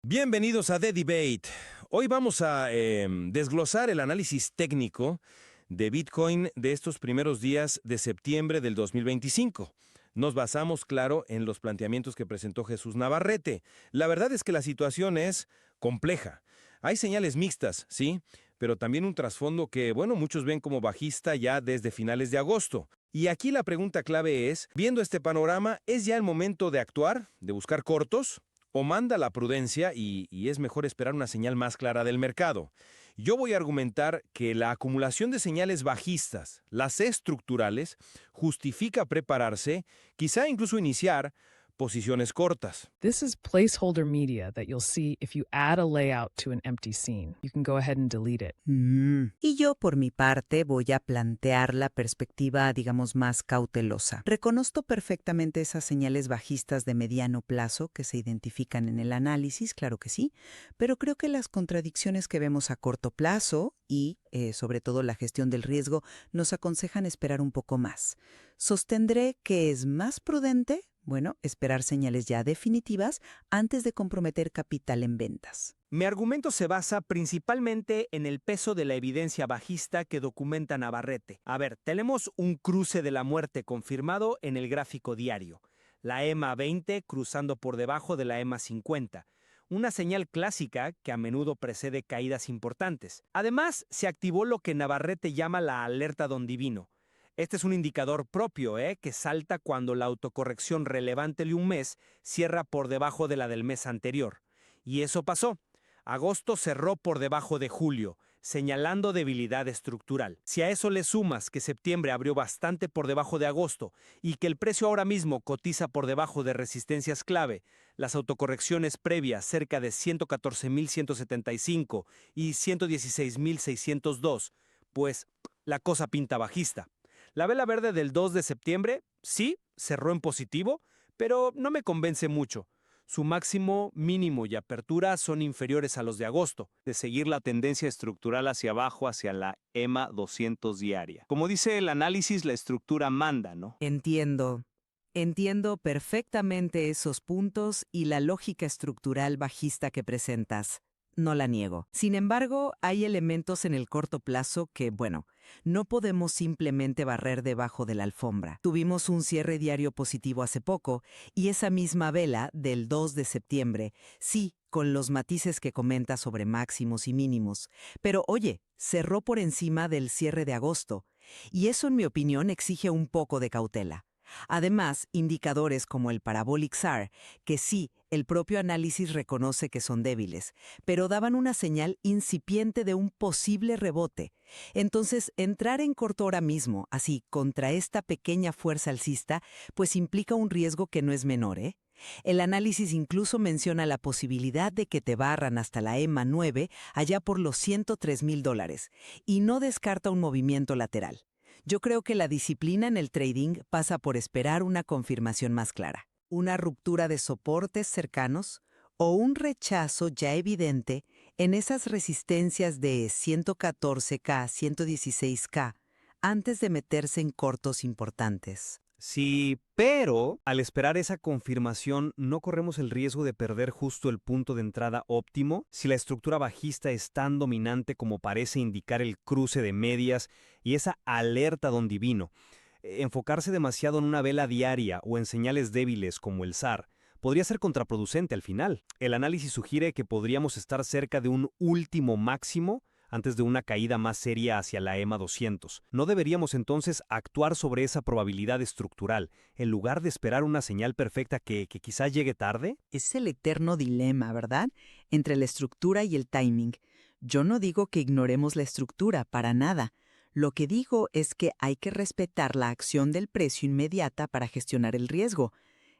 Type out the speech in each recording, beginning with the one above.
Bienvenidos a The Debate. Hoy vamos a desglosar el análisis técnico de Bitcoin de estos primeros días de septiembre del 2025. Nos basamos, claro, en los planteamientos que presentó Jesús Navarrete. La verdad es que la situación es compleja. Hay señales mixtas, sí, pero también un trasfondo que, bueno, muchos ven como bajista ya desde finales de agosto. Y aquí la pregunta clave es, viendo este panorama, ¿es ya el momento de actuar, de buscar cortos? ¿O manda la prudencia y es mejor esperar una señal más clara del mercado? Yo voy a argumentar que la acumulación de señales bajistas, las estructurales, justifica prepararse, quizá incluso iniciar posiciones cortas. This is placeholder media that you'll see if you add a layout to an empty scene. You can go ahead and delete it. Y yo, por mi parte, voy a plantear la perspectiva, digamos, más cautelosa. Reconozco perfectamente esas señales bajistas de mediano plazo que se identifican en el análisis, claro que sí, pero creo que las contradicciones que vemos a corto plazo y, sobre todo, la gestión del riesgo nos aconsejan esperar un poco más. Sostendré que es más prudente, esperar señales ya definitivas antes de comprometer capital en ventas. Mi argumento se basa principalmente en el peso de la evidencia bajista que documenta Navarrete. A ver, tenemos un cruce de la muerte confirmado en el gráfico diario. La EMA 20 cruzando por debajo de la EMA 50. Una señal clásica que a menudo precede caídas importantes. Además, se activó lo que Navarrete llama la alerta don divino. Este es un indicador propio, que salta cuando la autocorrección relevante de un mes cierra por debajo de la del mes anterior. Y eso pasó. Agosto cerró por debajo de julio, señalando debilidad estructural. Si a eso le sumas que septiembre abrió bastante por debajo de agosto y que el precio ahora mismo cotiza por debajo de resistencias clave, las autocorrecciones previas cerca de 114.175 y 116.602, pues la cosa pinta bajista. La vela verde del 2 de septiembre, sí, cerró en positivo, pero no me convence mucho. Su máximo, mínimo y apertura son inferiores a los de agosto. De seguir la tendencia estructural hacia abajo, hacia la EMA 200 diaria. Como dice el análisis, la estructura manda, ¿no? Entiendo perfectamente esos puntos y la lógica estructural bajista que presentas. No la niego. Sin embargo, hay elementos en el corto plazo que, no podemos simplemente barrer debajo de la alfombra. Tuvimos un cierre diario positivo hace poco y esa misma vela del 2 de septiembre, sí, con los matices que comenta sobre máximos y mínimos. Pero oye, cerró por encima del cierre de agosto y eso, en mi opinión, exige un poco de cautela. Además, indicadores como el Parabolic SAR, que sí, el propio análisis reconoce que son débiles, pero daban una señal incipiente de un posible rebote. Entonces, entrar en corto ahora mismo, así, contra esta pequeña fuerza alcista, pues implica un riesgo que no es menor, ¿eh? El análisis incluso menciona la posibilidad de que te barran hasta la EMA 9 allá por los $103,000 y no descarta un movimiento lateral. Yo creo que la disciplina en el trading pasa por esperar una confirmación más clara, una ruptura de soportes cercanos o un rechazo ya evidente en esas resistencias de 114K, 116K, antes de meterse en cortos importantes. Sí, pero al esperar esa confirmación no corremos el riesgo de perder justo el punto de entrada óptimo si la estructura bajista es tan dominante como parece indicar el cruce de medias y esa alerta don divino. Enfocarse demasiado en una vela diaria o en señales débiles como el SAR podría ser contraproducente al final. El análisis sugiere que podríamos estar cerca de un último máximo antes de una caída más seria hacia la EMA 200. ¿No deberíamos entonces actuar sobre esa probabilidad estructural, en lugar de esperar una señal perfecta que quizá llegue tarde? Es el eterno dilema, ¿verdad?, entre la estructura y el timing. Yo no digo que ignoremos la estructura, para nada. Lo que digo es que hay que respetar la acción del precio inmediata para gestionar el riesgo.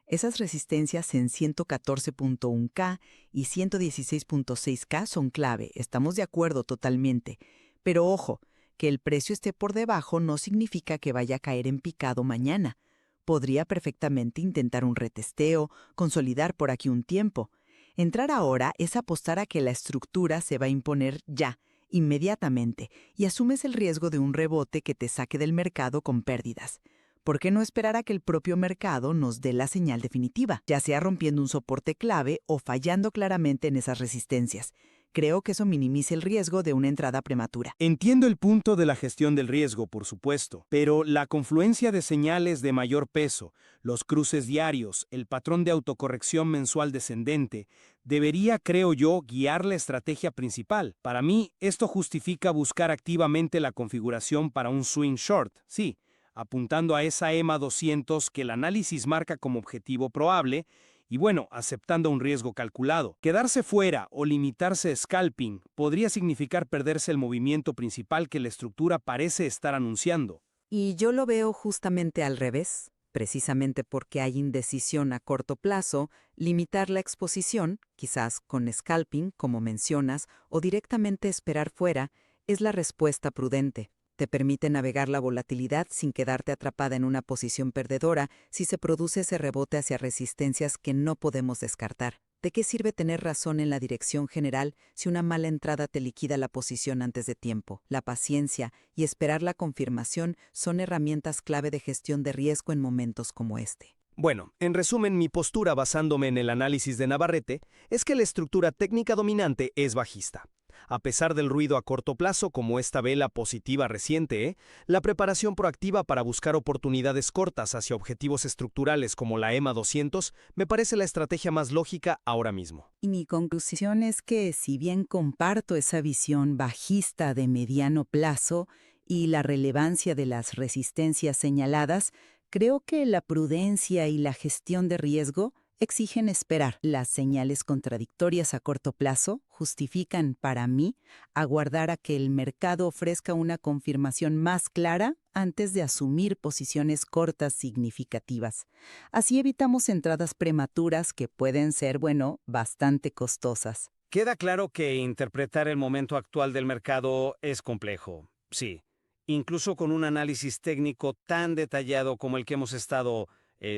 Esas resistencias en 114.1K y 116.6K son clave, estamos de acuerdo totalmente. Pero ojo, que el precio esté por debajo no significa que vaya a caer en picado mañana. Podría perfectamente intentar un retesteo, consolidar por aquí un tiempo. Entrar ahora es apostar a que la estructura se va a imponer ya, inmediatamente, y asumes el riesgo de un rebote que te saque del mercado con pérdidas. ¿Por qué no esperar a que el propio mercado nos dé la señal definitiva, ya sea rompiendo un soporte clave o fallando claramente en esas resistencias? Creo que eso minimiza el riesgo de una entrada prematura. Entiendo el punto de la gestión del riesgo, por supuesto, pero la confluencia de señales de mayor peso, los cruces diarios, el patrón de autocorrección mensual descendente, debería, creo yo, guiar la estrategia principal. Para mí, esto justifica buscar activamente la configuración para un swing short, sí, apuntando a esa EMA 200 que el análisis marca como objetivo probable, y bueno, aceptando un riesgo calculado. Quedarse fuera o limitarse a scalping podría significar perderse el movimiento principal que la estructura parece estar anunciando. Y yo lo veo justamente al revés. Precisamente porque hay indecisión a corto plazo, limitar la exposición, quizás con scalping, como mencionas, o directamente esperar fuera, es la respuesta prudente. Te permite navegar la volatilidad sin quedarte atrapada en una posición perdedora si se produce ese rebote hacia resistencias que no podemos descartar. ¿De qué sirve tener razón en la dirección general si una mala entrada te liquida la posición antes de tiempo? La paciencia y esperar la confirmación son herramientas clave de gestión de riesgo en momentos como este. Bueno, en resumen, mi postura basándome en el análisis de Navarrete es que la estructura técnica dominante es bajista. A pesar del ruido a corto plazo como esta vela positiva reciente, la preparación proactiva para buscar oportunidades cortas hacia objetivos estructurales como la EMA 200 me parece la estrategia más lógica ahora mismo. Y mi conclusión es que si bien comparto esa visión bajista de mediano plazo y la relevancia de las resistencias señaladas, creo que la prudencia y la gestión de riesgo exigen esperar. Las señales contradictorias a corto plazo justifican, para mí, aguardar a que el mercado ofrezca una confirmación más clara antes de asumir posiciones cortas significativas. Así evitamos entradas prematuras que pueden ser, bastante costosas. Queda claro que interpretar el momento actual del mercado es complejo, sí, incluso con un análisis técnico tan detallado como el que hemos estado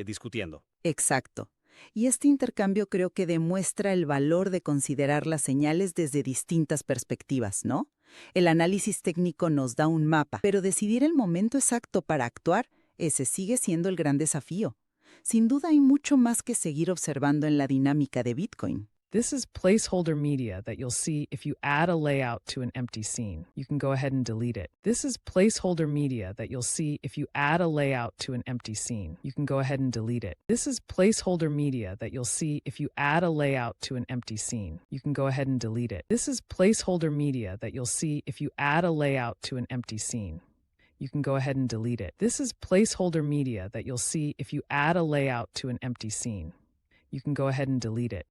discutiendo. Exacto. Y este intercambio creo que demuestra el valor de considerar las señales desde distintas perspectivas, ¿no? El análisis técnico nos da un mapa, pero decidir el momento exacto para actuar, ese sigue siendo el gran desafío. Sin duda hay mucho más que seguir observando en la dinámica de Bitcoin. This is placeholder media that you'll see if you add a layout to an empty scene. You can go ahead and delete it. This is placeholder media that you'll see if you add a layout to an empty scene. You can go ahead and delete it. This is placeholder media that you'll see if you add a layout to an empty scene. You can go ahead and delete it. This is placeholder media that you'll see if you add a layout to an empty scene. You can go ahead and delete it. This is placeholder media that you'll see if you add a layout to an empty scene. You can go ahead and delete it.